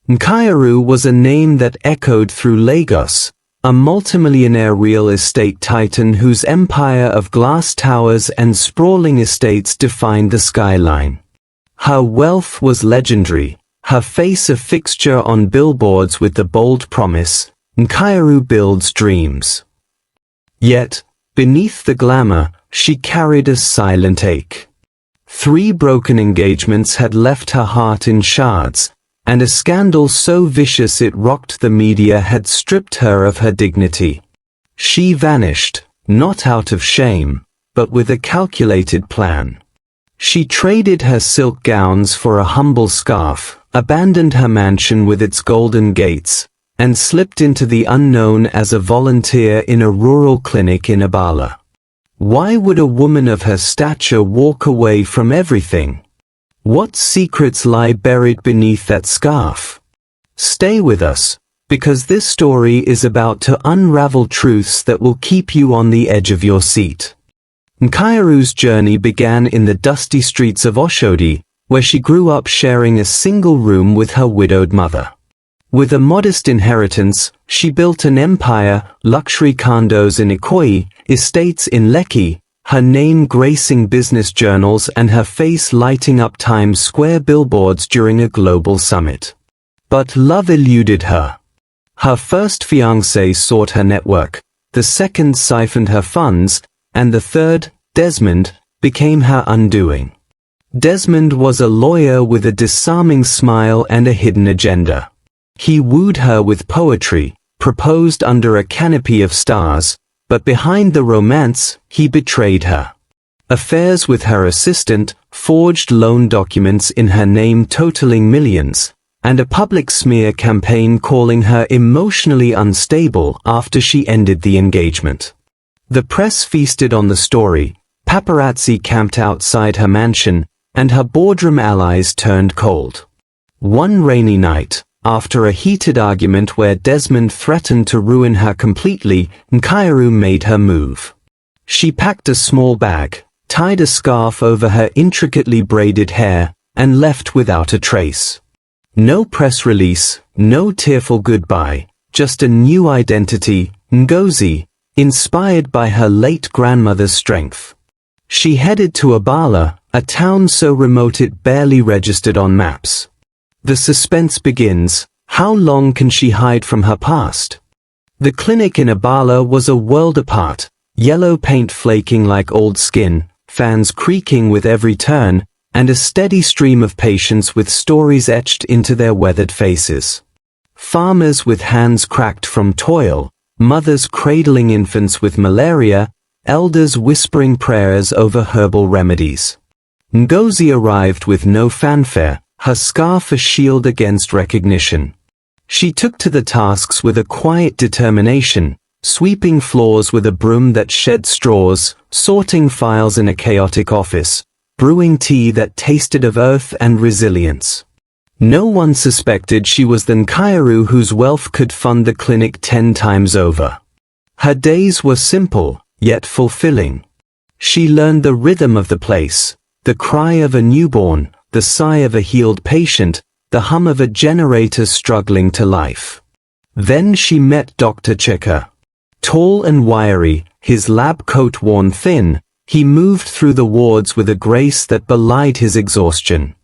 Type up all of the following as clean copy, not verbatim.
Nkiru was a name that echoed through Lagos, a multimillionaire real estate titan whose empire of glass towers and sprawling estates defined the skyline. Her wealth was legendary, her face a fixture on billboards with the bold promise, "Nkiru builds dreams." Yet, beneath the glamour, she carried a silent ache. 3 broken engagements had left her heart in shards, and a scandal so vicious it rocked the media had stripped her of her dignity. She vanished, not out of shame, but with a calculated plan. She traded her silk gowns for a humble scarf, abandoned her mansion with its golden gates, and slipped into the unknown as a volunteer in a rural clinic in Abala. Why would a woman of her stature walk away from everything? What secrets lie buried beneath that scarf? Stay with us, because this story is about to unravel truths that will keep you on the edge of your seat. Nkiru's journey began in the dusty streets of Oshodi, where she grew up sharing a single room with her widowed mother. With a modest inheritance, she built an empire, luxury condos in Ikoyi, estates in Lekki, her name gracing business journals and her face lighting up Times Square billboards during a global summit. But love eluded her. Her first fiancé sought her network, the second siphoned her funds, and the third, Desmond, became her undoing. Desmond was a lawyer with a disarming smile and a hidden agenda. He wooed her with poetry, proposed under a canopy of stars, but behind the romance, he betrayed her. Affairs with her assistant, forged loan documents in her name totaling millions, and a public smear campaign calling her emotionally unstable after she ended the engagement. The press feasted on the story, paparazzi camped outside her mansion, and her boardroom allies turned cold. One rainy night, after a heated argument where Desmond threatened to ruin her completely, Nkiru made her move. She packed a small bag, tied a scarf over her intricately braided hair, and left without a trace. No press release, no tearful goodbye, just a new identity, Ngozi, inspired by her late grandmother's strength. She headed to Abala, a town so remote it barely registered on maps. The suspense begins. How long can she hide from her past? The clinic in Abala was a world apart, yellow paint flaking like old skin, fans creaking with every turn, and a steady stream of patients with stories etched into their weathered faces. Farmers with hands cracked from toil, mothers cradling infants with malaria, elders whispering prayers over herbal remedies. Ngozi arrived with no fanfare, her scarf a shield against recognition. She took to the tasks with a quiet determination, sweeping floors with a broom that shed straws, sorting files in a chaotic office, brewing tea that tasted of earth and resilience. No one suspected she was the Nkiru whose wealth could fund the clinic 10 times over. Her days were simple, yet fulfilling. She learned the rhythm of the place, the cry of a newborn, the sigh of a healed patient, the hum of a generator struggling to life. Then she met Dr. Chuka. Tall and wiry, his lab coat worn thin, he moved through the wards with a grace that belied his exhaustion.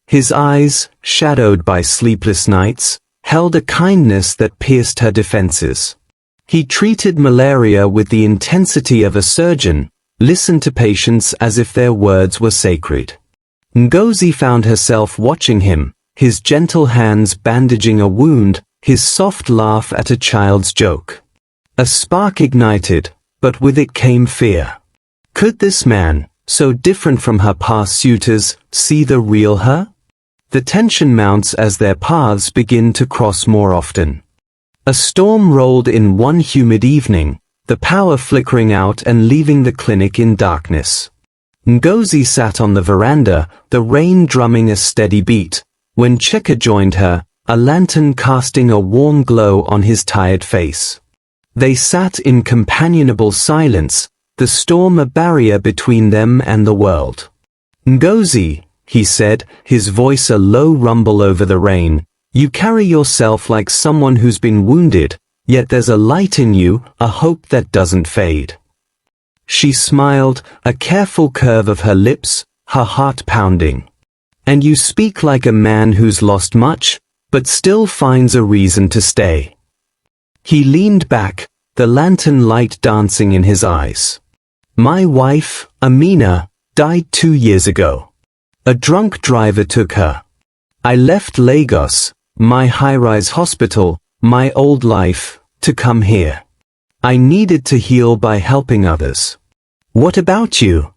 His eyes, shadowed by sleepless nights, held a kindness that pierced her defenses. He treated malaria with the intensity of a surgeon, listened to patients as if their words were sacred. Ngozi found herself watching him, his gentle hands bandaging a wound, his soft laugh at a child's joke. A spark ignited, but with it came fear. Could this man, so different from her past suitors, see the real her? The tension mounts as their paths begin to cross more often. A storm rolled in one humid evening, the power flickering out and leaving the clinic in darkness. Ngozi sat on the veranda, the rain drumming a steady beat, when Chuka joined her, a lantern casting a warm glow on his tired face. They sat in companionable silence, the storm a barrier between them and the world. "Ngozi," he said, his voice a low rumble over the rain, You carry yourself like someone who's been wounded, yet there's a light in you, a hope that doesn't fade. She smiled, a careful curve of her lips, her heart pounding. And you speak like a man who's lost much, but still finds a reason to stay. He leaned back, the lantern light dancing in his eyes. My wife, Amina, died 2 years ago. A drunk driver took her. I left Lagos, my high-rise hospital, my old life, to come here. I needed to heal by helping others. What about you?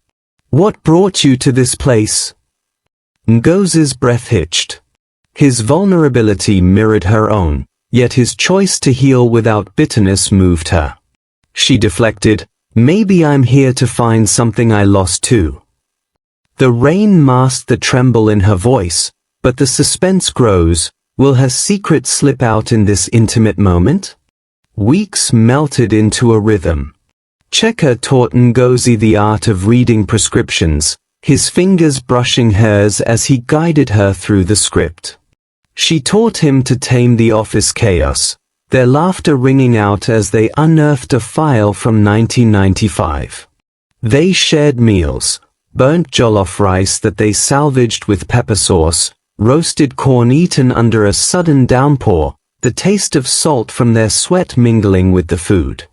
What brought you to this place? Ngozi's breath hitched. His vulnerability mirrored her own, yet his choice to heal without bitterness moved her. She deflected, maybe I'm here to find something I lost too. The rain masked the tremble in her voice, but the suspense grows. Will her secret slip out in this intimate moment? Weeks melted into a rhythm. Chuka taught Ngozi the art of reading prescriptions, his fingers brushing hers as he guided her through the script. She taught him to tame the office chaos, their laughter ringing out as they unearthed a file from 1995. They shared meals, burnt jollof rice that they salvaged with pepper sauce, roasted corn eaten under a sudden downpour, the taste of salt from their sweat mingling with the food.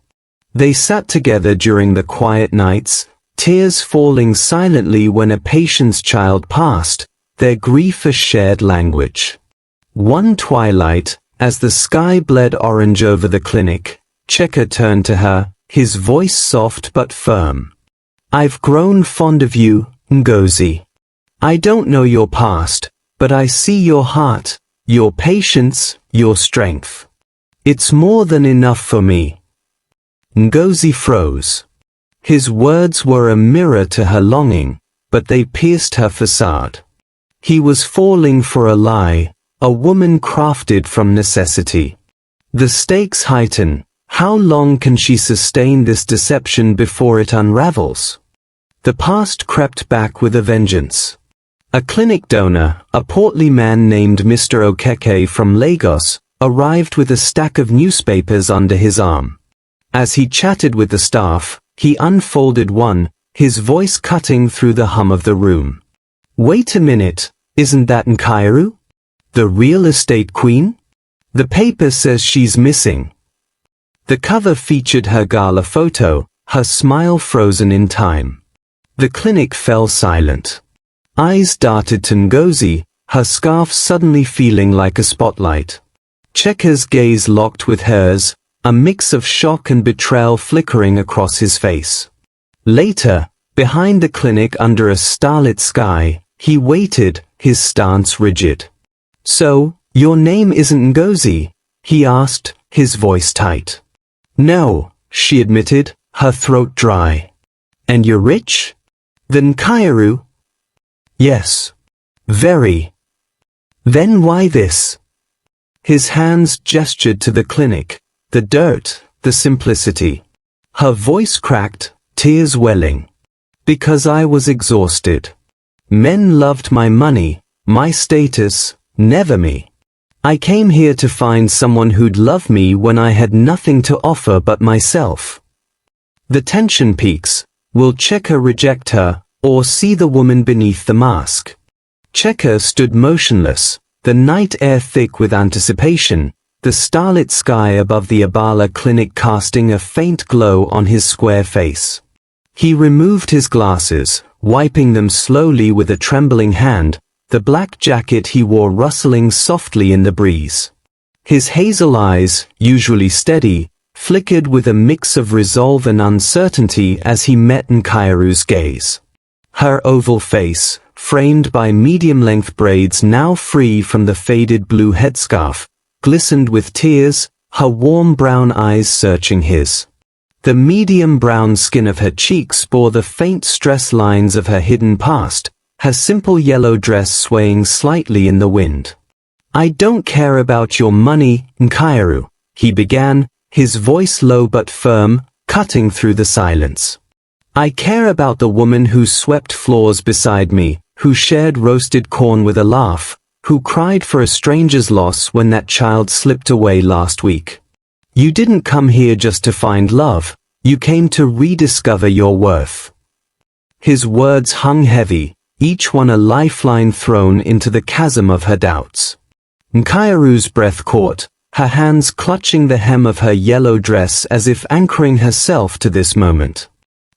They sat together during the quiet nights, tears falling silently when a patient's child passed, their grief a shared language. One twilight, as the sky bled orange over the clinic, Chuka turned to her, his voice soft but firm. I've grown fond of you, Ngozi. I don't know your past, but I see your heart, your patience, your strength. It's more than enough for me. Ngozi froze. His words were a mirror to her longing, but they pierced her facade. He was falling for a lie, a woman crafted from necessity. The stakes heighten. How long can she sustain this deception before it unravels? The past crept back with a vengeance. A clinic donor, a portly man named Mr. Okeke from Lagos, arrived with a stack of newspapers under his arm. As he chatted with the staff, he unfolded one, his voice cutting through the hum of the room. Wait a minute, isn't that Nkiru? The real estate queen? The paper says she's missing. The cover featured her gala photo, her smile frozen in time. The clinic fell silent. Eyes darted to Ngozi, her scarf suddenly feeling like a spotlight. Chuka's gaze locked with hers, a mix of shock and betrayal flickering across his face. Later, behind the clinic under a starlit sky, he waited, his stance rigid. So, your name isn't Ngozi? He asked, his voice tight. No, she admitted, her throat dry. And you're rich? Then Nkiru? Yes. Very. Then why this? His hands gestured to the clinic, the dirt, the simplicity. Her voice cracked, tears welling. Because I was exhausted. Men loved my money, my status, never me. I came here to find someone who'd love me when I had nothing to offer but myself. The tension peaks. Will Chuka reject her, or see the woman beneath the mask? Chuka stood motionless, the night air thick with anticipation, the starlit sky above the Abala clinic casting a faint glow on his square face. He removed his glasses, wiping them slowly with a trembling hand, the black jacket he wore rustling softly in the breeze. His hazel eyes, usually steady, flickered with a mix of resolve and uncertainty as he met Nkiru's gaze. Her oval face, framed by medium-length braids now free from the faded blue headscarf, glistened with tears, her warm brown eyes searching his. The medium brown skin of her cheeks bore the faint stress lines of her hidden past, her simple yellow dress swaying slightly in the wind. I don't care about your money, Nkiru, he began, his voice low but firm, cutting through the silence. I care about the woman who swept floors beside me, who shared roasted corn with a laugh, who cried for a stranger's loss when that child slipped away last week. You didn't come here just to find love, you came to rediscover your worth. His words hung heavy, each one a lifeline thrown into the chasm of her doubts. Nkiru's breath caught, her hands clutching the hem of her yellow dress as if anchoring herself to this moment.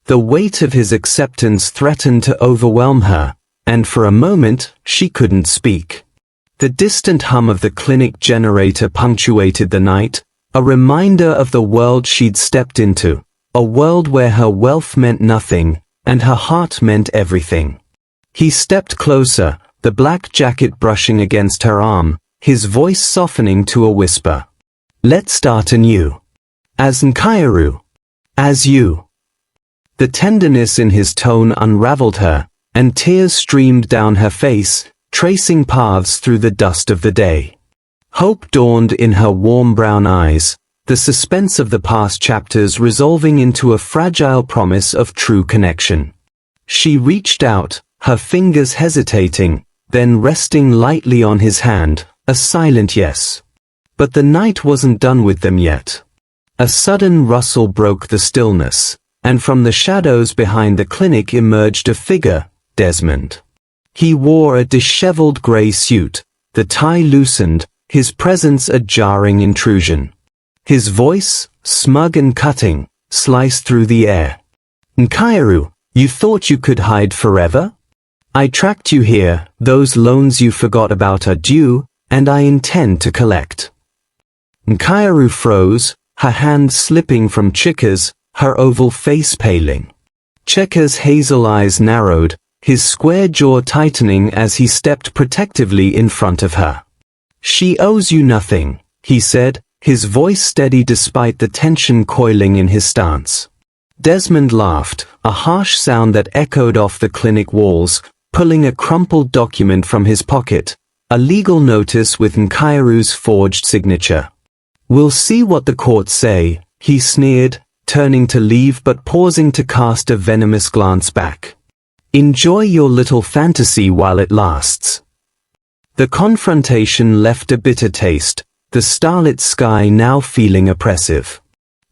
The weight of his acceptance threatened to overwhelm her, and for a moment, she couldn't speak. The distant hum of the clinic generator punctuated the night, a reminder of the world she'd stepped into, a world where her wealth meant nothing, and her heart meant everything. He stepped closer, the black jacket brushing against her arm, his voice softening to a whisper. Let's start anew. As Nkiru. As you. The tenderness in his tone unraveled her, and tears streamed down her face, tracing paths through the dust of the day. Hope dawned in her warm brown eyes, the suspense of the past chapters resolving into a fragile promise of true connection. She reached out, her fingers hesitating, then resting lightly on his hand, a silent yes. But the night wasn't done with them yet. A sudden rustle broke the stillness, and from the shadows behind the clinic emerged a figure, Desmond. He wore a disheveled grey suit, the tie loosened, his presence a jarring intrusion. His voice, smug and cutting, sliced through the air. Nkiru, you thought you could hide forever? I tracked you here, those loans you forgot about are due, and I intend to collect. Nkiru froze, her hand slipping from Chuka's, her oval face paling. Chuka's hazel eyes narrowed, his square jaw tightening as he stepped protectively in front of her. She owes you nothing, he said, his voice steady despite the tension coiling in his stance. Desmond laughed, a harsh sound that echoed off the clinic walls, pulling a crumpled document from his pocket, a legal notice with Nkiru's forged signature. We'll see what the courts say, he sneered, turning to leave but pausing to cast a venomous glance back. Enjoy your little fantasy while it lasts. The confrontation left a bitter taste, the starlit sky now feeling oppressive.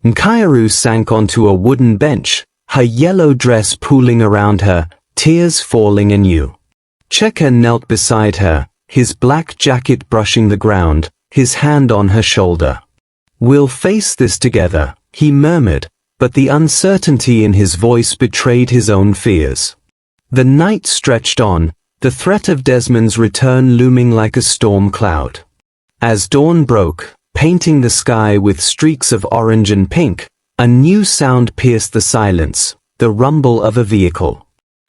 Nkiru sank onto a wooden bench, her yellow dress pooling around her, tears falling anew. Chuka knelt beside her, his black jacket brushing the ground, his hand on her shoulder. We'll face this together, he murmured, but the uncertainty in his voice betrayed his own fears. The night stretched on, the threat of Desmond's return looming like a storm cloud. As dawn broke, painting the sky with streaks of orange and pink, a new sound pierced the silence, the rumble of a vehicle.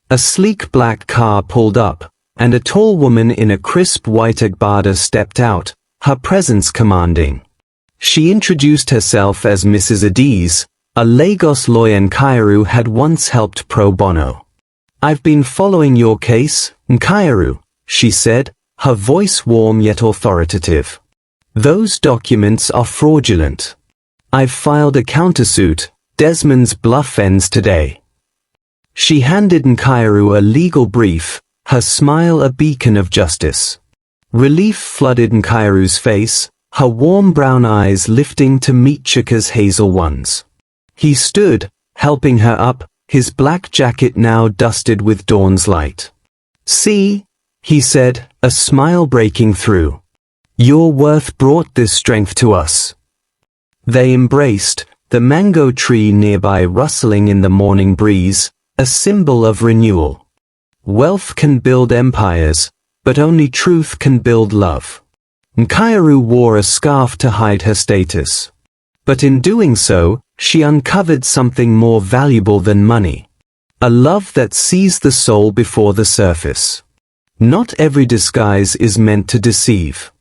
A sleek black car pulled up, and a tall woman in a crisp white agbada stepped out, her presence commanding. She introduced herself as Mrs. Adiz, a Lagos lawyer Nkiru had once helped pro bono. I've been following your case, Nkiru, she said, her voice warm yet authoritative. Those documents are fraudulent. I've filed a countersuit, Desmond's bluff ends today. She handed Nkiru a legal brief, her smile a beacon of justice. Relief flooded Nkiru's face, her warm brown eyes lifting to meet Chuka's hazel ones. He stood, helping her up, his black jacket now dusted with dawn's light. See, he said, a smile breaking through. Your worth brought this strength to us. They embraced, the mango tree nearby rustling in the morning breeze, a symbol of renewal. Wealth can build empires, but only truth can build love. Nkiru wore a scarf to hide her status. But in doing so, she uncovered something more valuable than money. A love that sees the soul before the surface. Not every disguise is meant to deceive.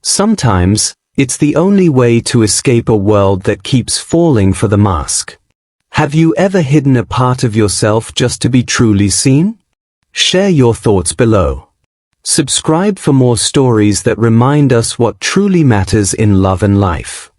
Sometimes, it's the only way to escape a world that keeps falling for the mask. Have you ever hidden a part of yourself just to be truly seen? Share your thoughts below. Subscribe for more stories that remind us what truly matters in love and life.